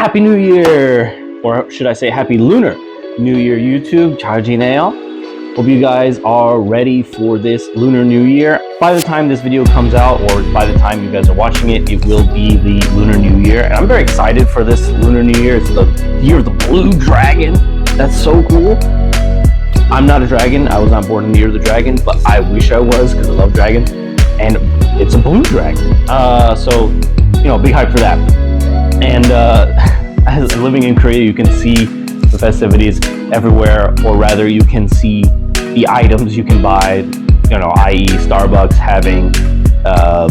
Happy New Year, or should I say Happy Lunar New Year, YouTube. 잘 지내요? Hope you guys are ready for this Lunar New Year. By the time this video comes out, or by the time you guys are watching it, it will be the Lunar New Year. And I'm very excited for this Lunar New Year. It's the year of the blue dragon. That's so cool. I'm not a dragon. I was not born in the year of the dragon, but I wish I was because I love dragons. And it's a blue dragon. So, you know, big hype for that. And as living in Korea, you can see the festivities everywhere, or rather you can see the items you can buy, you know, i.e. Starbucks having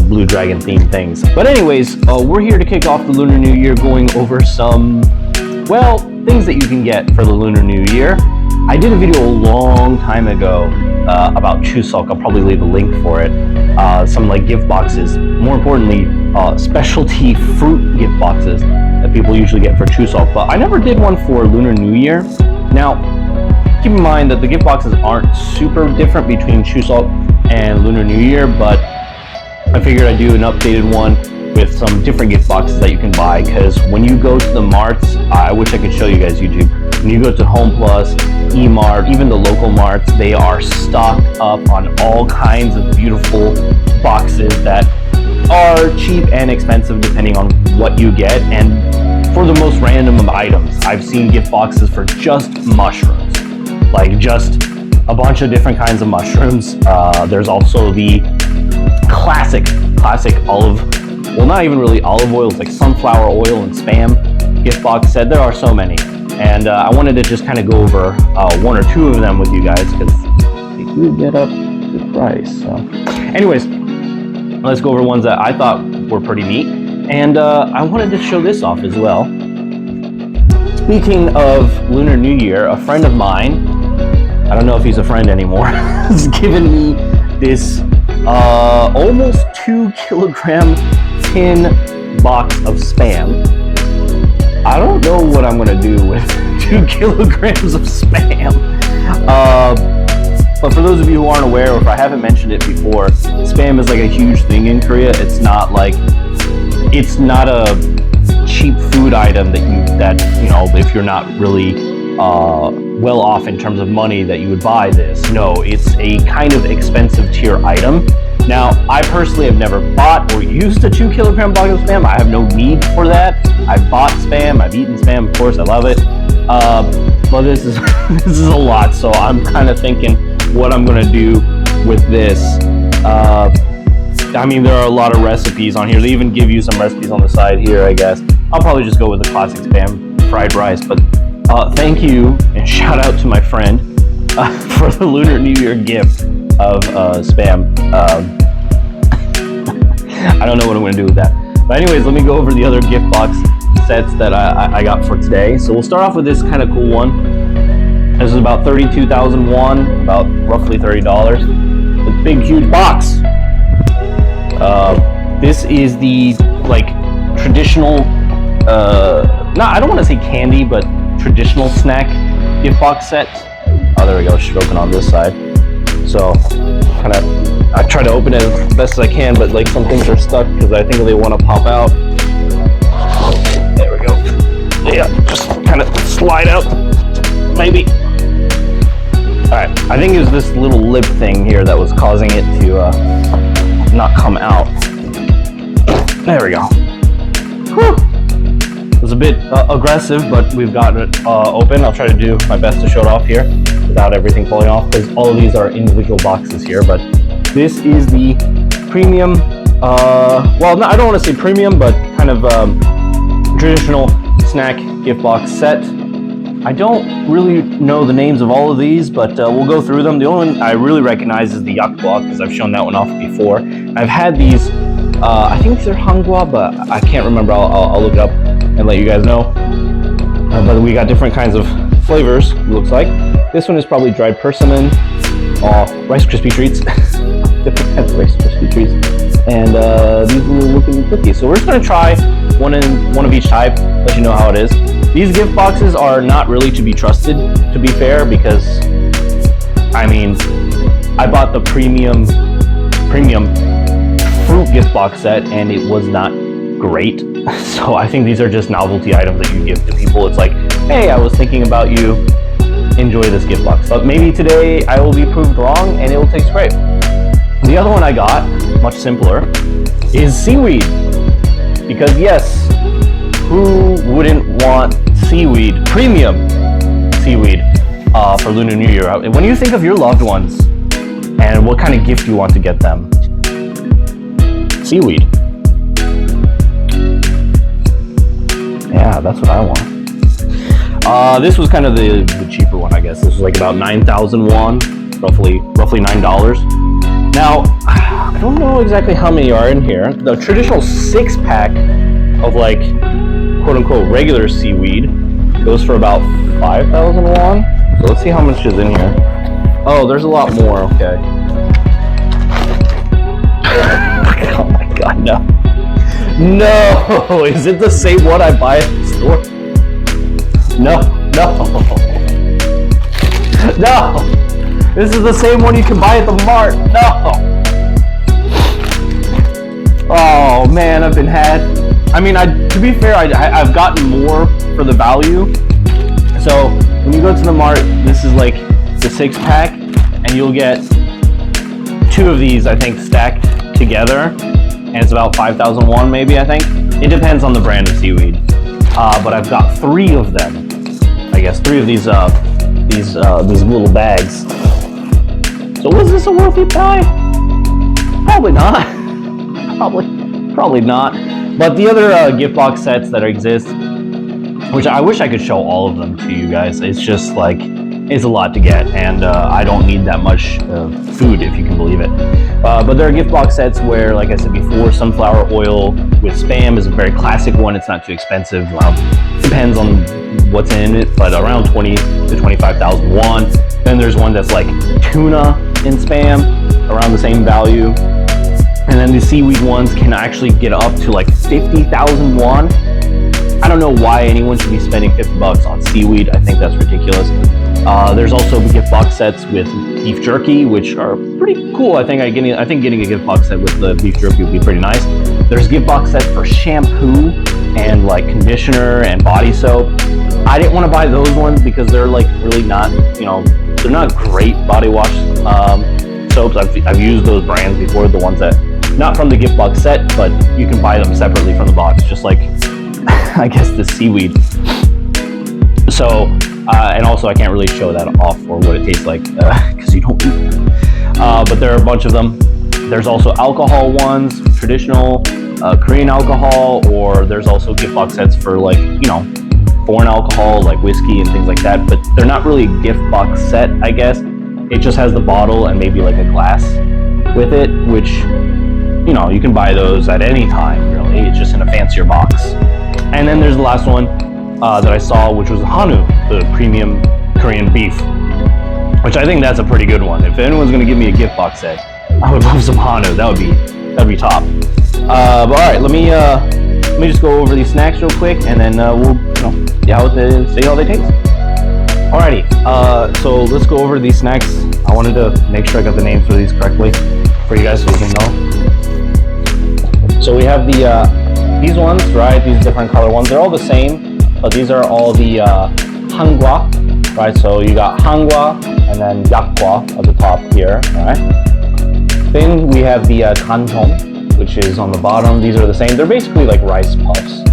blue dragon themed things. But anyways, we're here to kick off the Lunar New Year going over some, well, things that you can get for the Lunar New Year. I did a video a long time ago about Chuseok. I'll probably leave a link for it. Some like gift boxes. More importantly, specialty fruit gift boxes that people usually get for Chuseok. But I never did one for Lunar New Year. Now, keep in mind that the gift boxes aren't super different between Chuseok and Lunar New Year, but I figured I'd do an updated one with some different gift boxes that you can buy, because when you go to the marts, I wish I could show you guys YouTube. When you go to Home Plus, E-Mart, even the local marts, they are stocked up on all kinds of beautiful boxes that are cheap and expensive depending on what you get, and for the most random of items. I've seen gift boxes for just mushrooms, like just a bunch of different kinds of mushrooms. There's also the classic olive, well, not even really olive oil, it's like sunflower oil and Spam gift box set. There are so many. And I wanted to just kind of go over one or two of them with you guys, because they do get up the price. So, anyways, let's go over ones that I thought were pretty neat. And I wanted to show this off as well. Speaking of Lunar New Year, a friend of mine, I don't know if he's a friend anymore, has given me this almost 2 kilogram tin box of Spam. I don't know what I'm gonna do with 2 kilograms of Spam. But for those of you who aren't aware, or if I haven't mentioned it before, Spam is like a huge thing in Korea. It's not a cheap food item that you know, if you're not really well off in terms of money, that you would buy this. No, it's a kind of expensive tier item. Now, I personally have never bought or used a 2 kilogram box of Spam. I have no need for that. I've bought Spam, I've eaten Spam, of course, I love it. But this is this is a lot, so I'm kind of thinking what I'm gonna do with this. I mean, there are a lot of recipes on here. They even give you some recipes on the side here, I guess. I'll probably just go with the classic Spam fried rice. But thank you and shout out to my friend for the Lunar New Year gift of Spam. I don't know what I'm going to do with that. But anyways, let me go over the other gift box sets that I got for today. So we'll start off with this kind of cool one. This is about 32,000 won, about roughly $30. It's a big, huge box. This is the like traditional, I don't want to say candy, but traditional snack gift box set. Oh, there we go, stroking on this side. So, kind of, I try to open it as best as I can, but like some things are stuck because I think they want to pop out. There we go. Yeah, just kind of slide out, maybe. All right, I think it was this little lip thing here that was causing it to not come out. There we go. Whew. It was a bit aggressive, but we've gotten it open. I'll try to do my best to show it off here without everything falling off, because all of these are individual boxes here. But this is the premium, well, I don't want to say premium, but kind of traditional snack gift box set. I don't really know the names of all of these, but we'll go through them. The only one I really recognize is the yak block, because I've shown that one off before. I've had these, I think these are hangwa, but I can't remember. I'll look it up and let you guys know. But we got different kinds of flavors, it looks like. This one is probably dried persimmon, Rice Krispie treats, different kinds of Rice Krispie treats, and these little looking cookies. So we're just gonna try one of each type, let you know how it is. These gift boxes are not really to be trusted, to be fair, because I mean, I bought the premium fruit gift box set and it was not great. So I think these are just novelty items that you give to people. It's like, hey, I was thinking about you, enjoy this gift box. But maybe today I will be proved wrong and it will taste great. The other one I got, much simpler, is seaweed. Because yes, who wouldn't want seaweed, premium seaweed, for Lunar New Year? When you think of your loved ones and what kind of gift you want to get them, seaweed. Yeah, that's what I want. This was kind of the cheaper one, I guess. This was like about 9,000 won, roughly $9. Now, I don't know exactly how many are in here. The traditional 6-pack of like quote unquote regular seaweed goes for about 5,000 won. So let's see how much is in here. Oh, there's a lot more. Okay. Oh my god, no. No! Is it the same one I buy at the store? No. No! This is the same one you can buy at the mart. No! Oh man, I've been had. I mean, to be fair, I've gotten more for the value. So when you go to the mart, this is like the 6-pack, and you'll get 2 of these, I think, stacked together, and it's about 5,000 won, maybe. I think it depends on the brand of seaweed. But I've got 3 of them. I guess 3 of these little bags. So was this a worthy buy? Probably not. Probably not. But the other gift box sets that exist, which I wish I could show all of them to you guys. It's just like, it's a lot to get, and I don't need that much food, if you can believe it. But there are gift box sets where, like I said before, sunflower oil with Spam is a very classic one. It's not too expensive. Depends on what's in it, but around 20 to 25,000 won. Then there's one that's like tuna in Spam, around the same value. And then the seaweed ones can actually get up to like 50,000 won. I don't know why anyone should be spending 50 bucks on seaweed. I think that's ridiculous. There's also gift box sets with beef jerky, which are pretty cool. I think getting a gift box set with the beef jerky would be pretty nice. There's gift box sets for shampoo and like conditioner and body soap. I didn't want to buy those ones because they're like really not, they're not great body wash soaps. I've used those brands before, the ones that, not from the gift box set, but you can buy them separately from the box, just like, I guess, the seaweed. So, and also I can't really show that off or what it tastes like, because you don't eat them. But there are a bunch of them. There's also alcohol ones, traditional Korean alcohol, or there's also gift box sets for like, foreign alcohol, like whiskey and things like that, but they're not really a gift box set, I guess. It just has the bottle and maybe like a glass with it, which, you can buy those at any time, really. It's just in a fancier box. And then there's the last one that I saw, which was Hanu, the premium Korean beef, which I think that's a pretty good one. If anyone's gonna give me a gift box set, I would love some Hanu. That'd be top. But all right, let me just go over these snacks real quick, and then we'll see how they taste. Alrighty, so let's go over these snacks. I wanted to make sure I got the names for these correctly for you guys so you can know. So we have these ones, right? These different color ones. They're all the same, but these are all the hangwa, right? So you got hangwa and then yakwa at the top here, right? Then we have the kantong, which is on the bottom. These are the same. They're basically like rice puffs,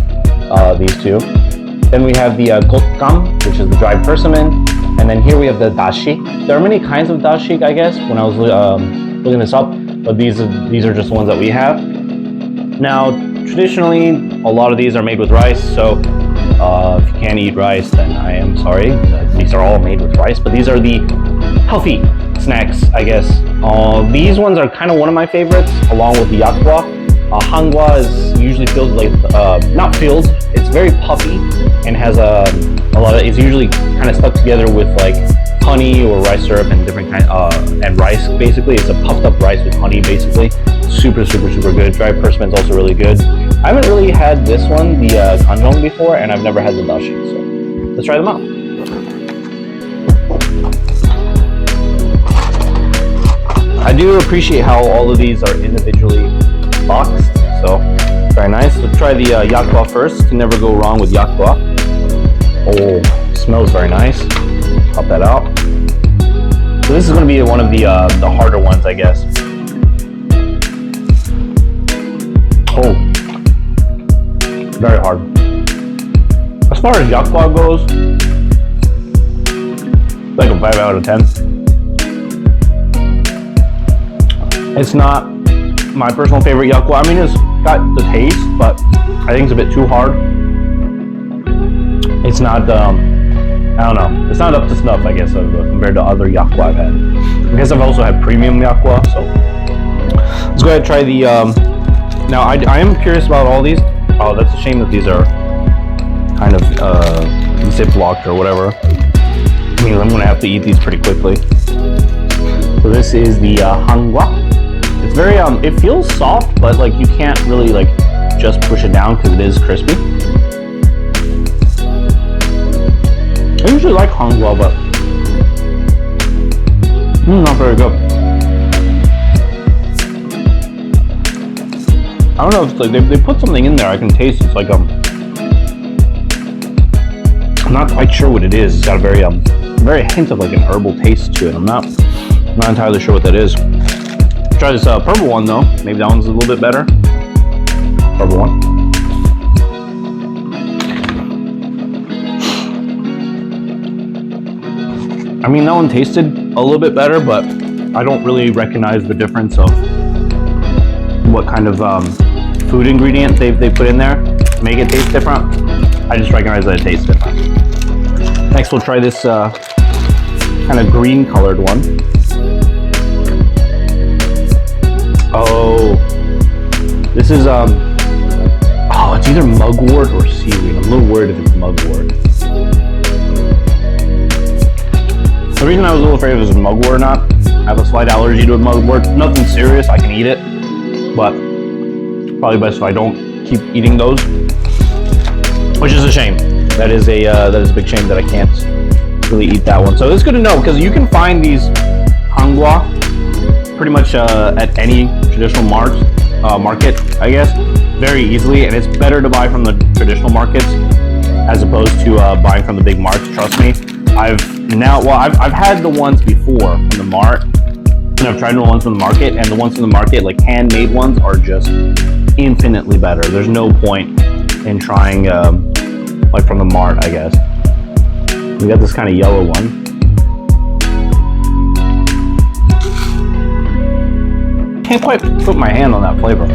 these two. Then we have the gotgam, which is the dried persimmon. And then here we have the dashi. There are many kinds of dashi, I guess, when I was looking this up, but these are just the ones that we have. Now, traditionally, a lot of these are made with rice, so if you can't eat rice, then I am sorry. These are all made with rice, but these are the healthy snacks, I guess. These ones are kind of one of my favorites, along with the yakwa. Hangwa is usually filled like, not filled, it's very puffy and has a lot of, it's usually kind of stuck together with like honey or rice syrup and different kind and rice. Basically, it's a puffed up rice with honey. Basically, super good. Dried persimmon is also really good. I haven't really had this one, the kanjong, before, and I've never had the dashi. So let's try them out. I do appreciate how all of these are individually boxed. So Very nice. Let's try the yakgwa first. Can never go wrong with yakgwa. Oh, smells very nice. Pop that out. So this is going to be one of the harder ones, I guess. Oh, very hard. As far as yakgwa goes, like a 5 out of 10. It's not my personal favorite yakgwa. I mean, it's got the taste, but I think it's a bit too hard. It's not, I don't know. It's not up to snuff, I guess, compared to other yakgwa I've had. I guess I've also had premium yakgwa, so. Let's go ahead and try the, now I am curious about all these. Oh, that's a shame that these are kind of zip-locked or whatever. I mean, I'm gonna have to eat these pretty quickly. So this is the hangwa. It's very, it feels soft, but like you can't really like just push it down because it is crispy. I usually like hangwa, but not very good. I don't know if it's like they put something in there. I can taste it's like I'm not quite sure what it is. It's got a very hint of like an herbal taste to it. I'm not entirely sure what that is. Try this purple one though. Maybe that one's a little bit better. Purple one. I mean, that one tasted a little bit better, but I don't really recognize the difference of what kind of food ingredient they put in there to make it taste different. I just recognize that it tastes different. Next, we'll try this kind of green colored one. Oh, this is oh, it's either mugwort or seaweed. I'm a little worried if it's mugwort. The reason I was a little afraid if it was mugwort or not, I have a slight allergy to mugwort. Nothing serious, I can eat it, but probably best if I don't keep eating those, which is a shame. That is a big shame that I can't really eat that one. So it's good to know because you can find these hangwa pretty much at any traditional market, I guess, very easily, and it's better to buy from the traditional markets as opposed to buying from the big marts. Trust me, I've had the ones before from the mart, and I've tried the ones from the market, and the ones from the market, like handmade ones, are just infinitely better. There's no point in trying like from the mart, I guess. We got this kind of yellow one. Can't quite put my hand on that flavor.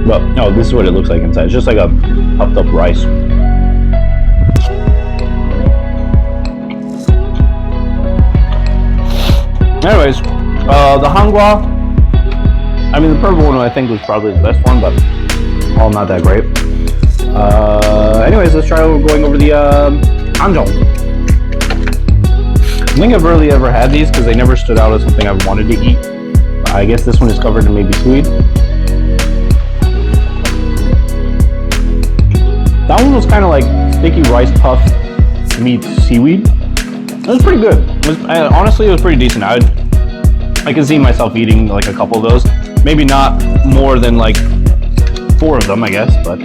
But no, this is what it looks like inside. It's just like a puffed up rice. Anyways, the hangwa, I mean the purple one I think was probably the best one, but all not that great. Anyways, let's try going over the ganjong. I don't think I've really ever had these because they never stood out as something I wanted to eat. I guess this one is covered in maybe seaweed. That one was kind of like sticky rice puff meets seaweed. It was pretty good. Honestly, it was pretty decent. I can see myself eating like a couple of those. Maybe not more than like 4 of them, I guess. But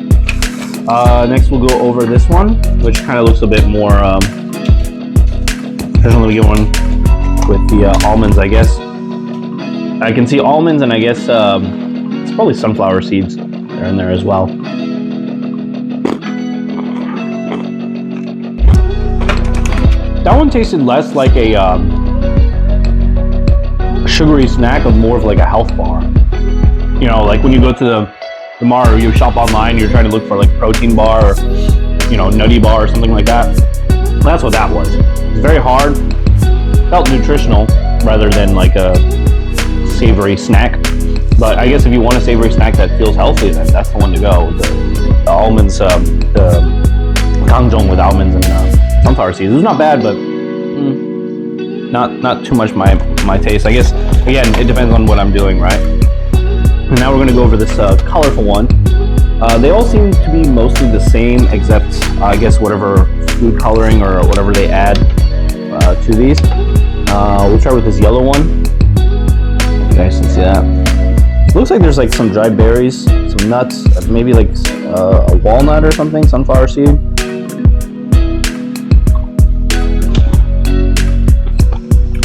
next we'll go over this one, which kind of looks a bit more. Let me get one with the almonds, I guess. I can see almonds, and I guess it's probably sunflower seeds. They're in there as well. That one tasted less like a sugary snack of more of like a health bar. You know, like when you go to the mart or you shop online, you're trying to look for like protein bar or, you know, nutty bar or something like that. That's what that was. It's very hard, felt nutritional rather than like a savory snack. But I guess if you want a savory snack that feels healthy, then that's the one to go. The almonds, the ganjong with almonds and sunflower seeds. It was not bad, but not too much my taste. I guess again, it depends on what I'm doing, right? And now we're going to go over this colorful one. They all seem to be mostly the same, except I guess whatever food coloring or whatever they add to these. We'll try with this yellow one. You guys can see that. Looks like there's like some dried berries, some nuts, maybe like a walnut or something, sunflower seed.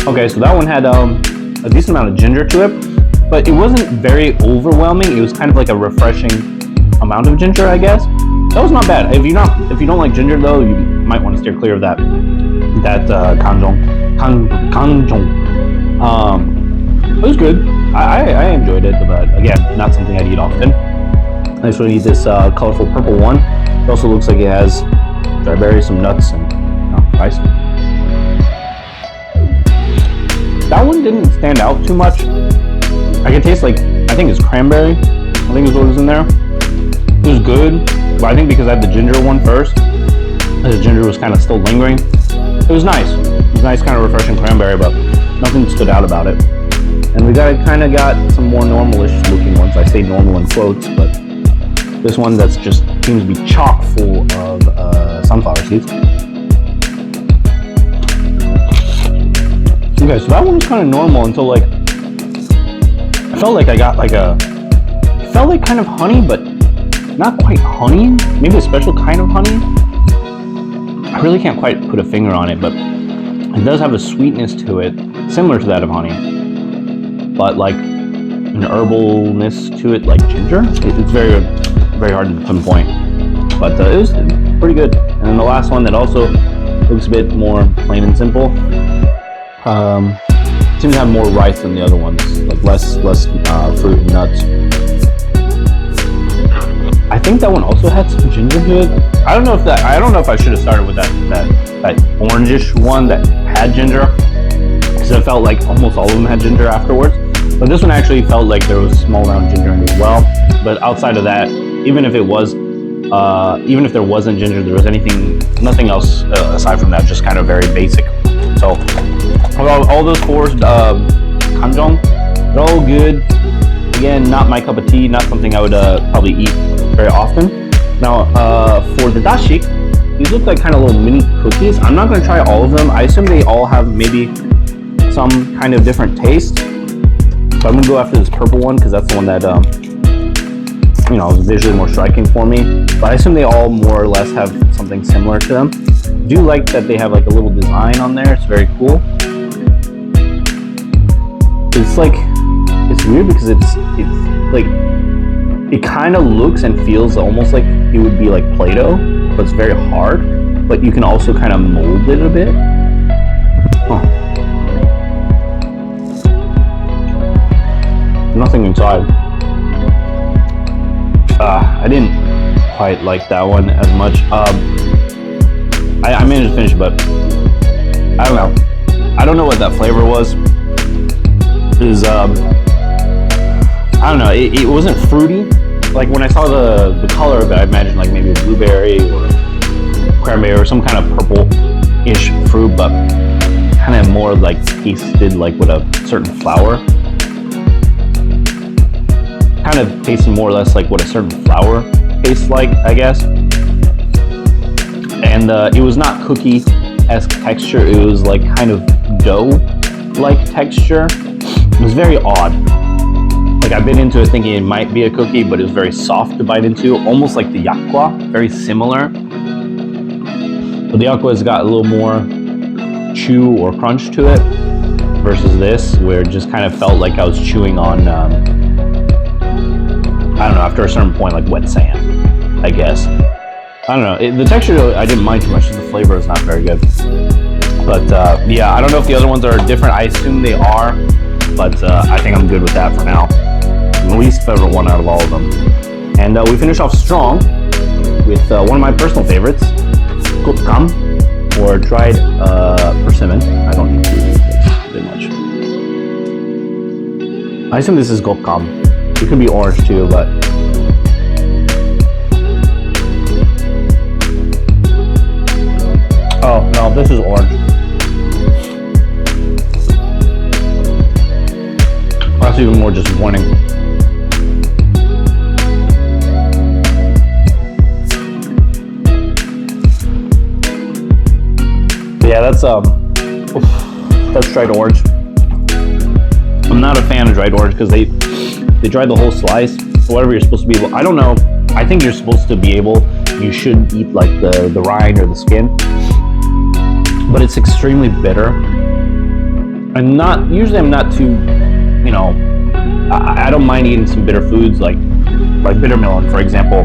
Okay, so that one had a decent amount of ginger to it, but it wasn't very overwhelming. It was kind of like a refreshing amount of ginger, I guess. That was not bad. If you don't like ginger though, you might want to steer clear of that kanjong. It was good. I enjoyed it, but again, not something I'd eat often. I just want to eat this colorful purple one. It also looks like it has dry berries, some nuts, and rice. That one didn't stand out too much. I could taste like, I think it's cranberry. I think is what was in there. It was good, but I think because I had the ginger one first, the ginger was kind of still lingering. It was nice. It was nice, kind of refreshing cranberry, but nothing stood out about it. And we kind of got some more normalish looking ones. I say normal in quotes, but this one that's just seems to be chock full of sunflower seeds. Okay, so that one was kind of normal until like, I felt like I got like it felt like kind of honey, but not quite honey. Maybe a special kind of honey. I really can't quite put a finger on it, but it does have a sweetness to it, similar to that of honey, but like an herbalness to it, like ginger. It's very, very hard to pinpoint, but it was pretty good. And then the last one that also looks a bit more plain and simple. Seems to have more rice than the other ones, like less fruit and nuts. I think that one also had some ginger to it. I don't know if I should have started with that orangish one that had ginger, because I felt like almost all of them had ginger afterwards. But this one actually felt like there was a small amount of ginger in it as well. But outside of that, even if there wasn't ginger, there was nothing else aside from that, just kind of very basic. So all those four kanjong, they're all good. Again, not my cup of tea, not something I would probably eat very often. Now, for the dashik, these look like kind of little mini cookies. I'm not going to try all of them. I assume they all have maybe some kind of different taste. So I'm going to go after this purple one because that's the one that, is visually more striking for me. But I assume they all more or less have something similar to them. I do like that they have like a little design on there. It's very cool. It's like, it's weird because it's like, it kind of looks and feels almost like it would be like Play-Doh, but it's very hard. But you can also kind of mold it a bit. Huh. Nothing inside. I didn't quite like that one as much. I managed to finish it, but I don't know. I don't know what that flavor was. I don't know, it wasn't fruity. Like when I saw the color of it, I imagined like maybe a blueberry or cranberry or some kind of purple-ish fruit, but kind of more like tasted like with a certain flower. Kind of tasted more or less like what a certain flower tastes like, I guess. And it was not cookie-esque texture, it was like kind of dough-like texture. It was very odd. Like I bit into it thinking it might be a cookie, but it was very soft to bite into, almost like the yakwa, very similar. But the yakwa's got a little more chew or crunch to it versus this, where it just kind of felt like I was chewing on, I don't know, after a certain point, like wet sand, I guess. I don't know, the texture I didn't mind too much, the flavor is not very good. But yeah, I don't know if the other ones are different, I assume they are, but I think I'm good with that for now. The least favorite one out of all of them. And we finish off strong with one of my personal favorites, gopkam, or dried persimmon. I don't need to eat this very much. I assume this is gopkam. It could be orange too, but oh no, this is orange. That's even more disappointing. Yeah, that's dried orange. I'm not a fan of dried orange because They dried the whole slice. So whatever you're supposed to be able, I don't know. I think you're supposed to be able, you shouldn't eat like the rind or the skin. But it's extremely bitter. And usually I'm not too, you know, I don't mind eating some bitter foods like bitter melon, for example.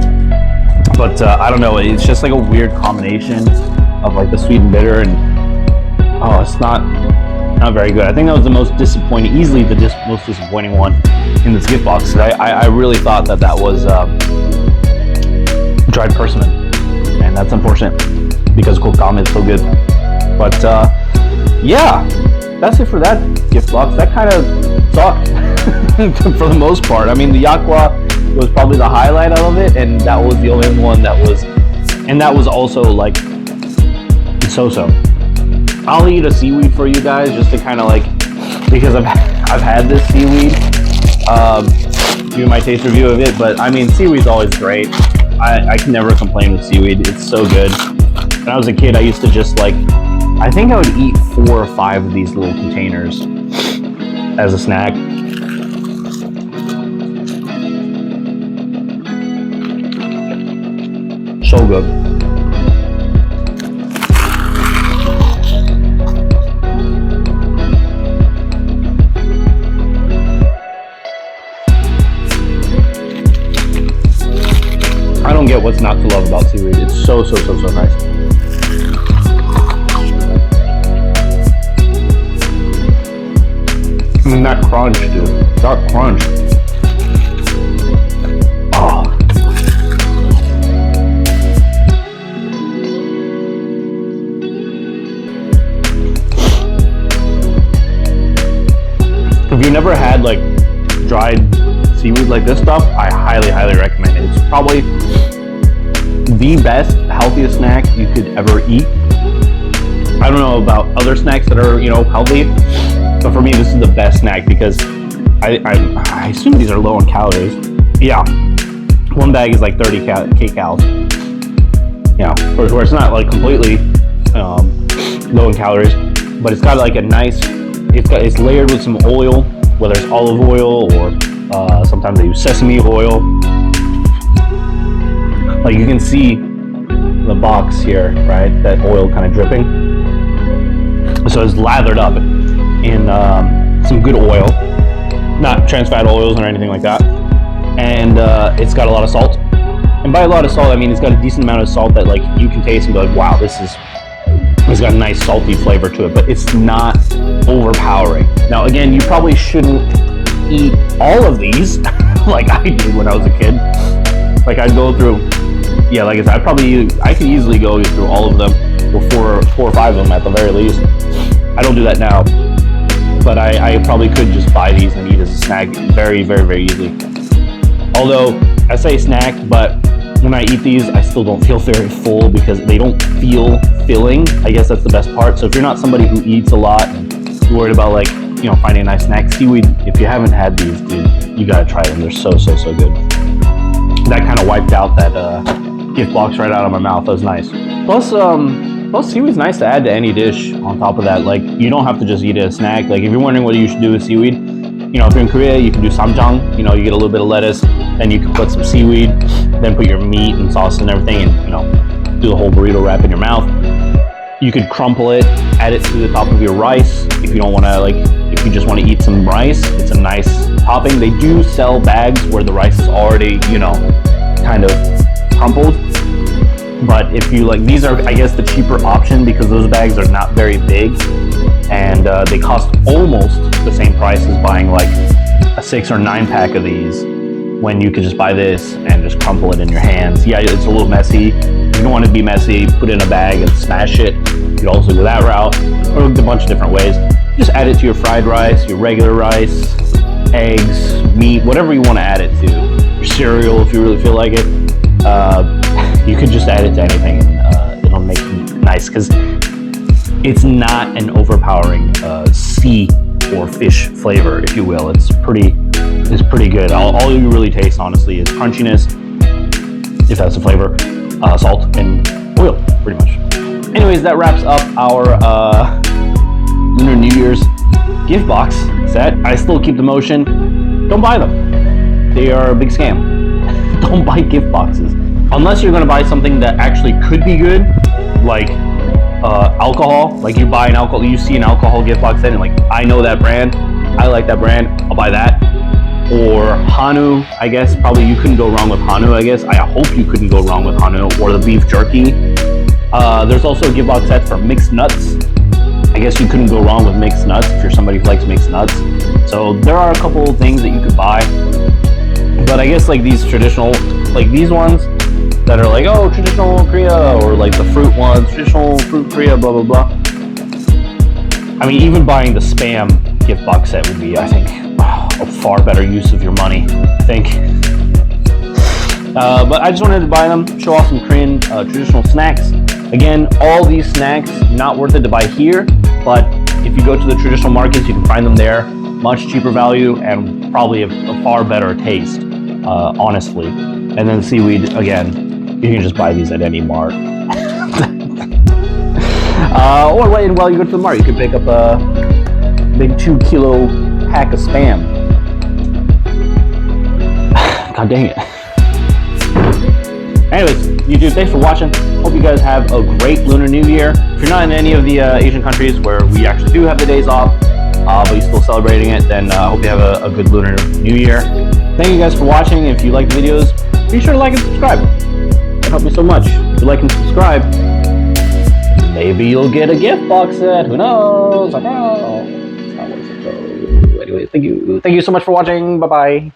But I don't know, it's just like a weird combination of like the sweet and bitter, and oh, it's not very good. I think that was the most disappointing, easily the most disappointing one in this gift box today. I really thought that was dried persimmon, and that's unfortunate because kokame is so good. But yeah, that's it for that gift box. That kind of sucked for the most part. I mean, the yakwa was probably the highlight of it, and that was the only one that was, and that was also like so-so. I'll eat a seaweed for you guys just to kind of like, because I've had this seaweed, do my taste review of it. But I mean, seaweed's always great. I can never complain with seaweed. It's so good. When I was a kid, I used to just like, I think I would eat 4 or 5 of these little containers as a snack. So good. I don't get what's not to love about seaweed. It's so nice. I mean, that crunch, dude. That crunch. Oh. If you never had like dried seaweed like this stuff, I highly recommend it. It's probably the best, healthiest snack you could ever eat. I don't know about other snacks that are, you know, healthy, but for me, this is the best snack because I assume these are low in calories. Yeah, one bag is like 30 kcals. Yeah, where it's not like completely low in calories, but it's got like a nice, it's layered with some oil, whether it's olive oil or sometimes they use sesame oil. Like you can see the box here, right? That oil kind of dripping. So it's lathered up in some good oil, not trans fat oils or anything like that. And it's got a lot of salt. And by a lot of salt, I mean it's got a decent amount of salt that like you can taste and be like, wow, it's got a nice salty flavor to it, but it's not overpowering. Now again, you probably shouldn't eat all of these like I did when I was a kid. Like I'd go through, yeah, like I said, I could easily go through all of them, or 4 or 5 of them at the very least. I don't do that now, but I probably could just buy these and eat as a snack very easily. Although I say snack, but when I eat these, I still don't feel very full because they don't feel filling. I guess that's the best part. So if you're not somebody who eats a lot and you're worried about like, you know, finding a nice snack, seaweed, if you haven't had these, dude, you gotta try them. They're so good. That kind of wiped out that gift box right out of my mouth. That was nice. Plus seaweed's nice to add to any dish on top of that. Like, you don't have to just eat it as a snack. Like, if you're wondering what you should do with seaweed, you know, if you're in Korea, you can do samjang. You know, you get a little bit of lettuce, then you can put some seaweed, then put your meat and sauce and everything, and, you know, do the whole burrito wrap in your mouth. You could crumple it, add it to the top of your rice. If you don't want to, like, if you just want to eat some rice, it's a nice topping. They do sell bags where the rice is already, you know, kind of crumpled. But if you like, these are, I guess, the cheaper option because those bags are not very big and they cost almost the same price as buying like a 6 or 9 pack of these, when you could just buy this and just crumple it in your hands. Yeah, it's a little messy. If you don't want it to be messy, put it in a bag and smash it. You could also go that route, or a bunch of different ways. Just add it to your fried rice, your regular rice, eggs, meat, whatever you want to add it to. Your cereal, if you really feel like it. You could just add it to anything and it'll make it nice because it's not an overpowering sea or fish flavor, if you will. It's pretty good. All you really taste, honestly, is crunchiness, if that's the flavor, salt, and oil, pretty much. Anyways, that wraps up our Lunar New Year's gift box set. I still keep the motion. Don't buy them. they are a big scam. Don't buy gift boxes. Unless you're gonna buy something that actually could be good, like alcohol. Like you buy an alcohol, you see an alcohol gift box set and like, I know that brand, I like that brand, I'll buy that. Or Hanu, I guess, probably you couldn't go wrong with Hanu, I guess. I hope you couldn't go wrong with Hanu, or the beef jerky. There's also a gift box set for mixed nuts. I guess you couldn't go wrong with mixed nuts if you're somebody who likes mixed nuts. So there are a couple of things that you could buy. But I guess like these traditional, like these ones that are like, oh, traditional Korea, or like the fruit ones, traditional fruit Korea, blah, blah, blah. I mean, even buying the Spam gift box set would be, I think, a far better use of your money, I think. But I just wanted to buy them, show off some Korean traditional snacks. Again, all these snacks, not worth it to buy here, but if you go to the traditional markets, you can find them there. Much cheaper value and probably a far better taste, honestly. And then seaweed, again, you can just buy these at any mart. Or while you go to the mart, you can pick up a big 2-kilo pack of Spam. God dang it. Anyways, YouTube, thanks for watching. Hope you guys have a great Lunar New Year. If you're not in any of the Asian countries where we actually do have the days off, but you're still celebrating it, then I hope you have a good Lunar New Year. Thank you guys for watching. If you like the videos, be sure to like and subscribe. It helps me so much. If you like and subscribe, maybe you'll get a gift box set. Who knows? I don't know. It's not worth it though. Anyway, thank you so much for watching. Bye-bye.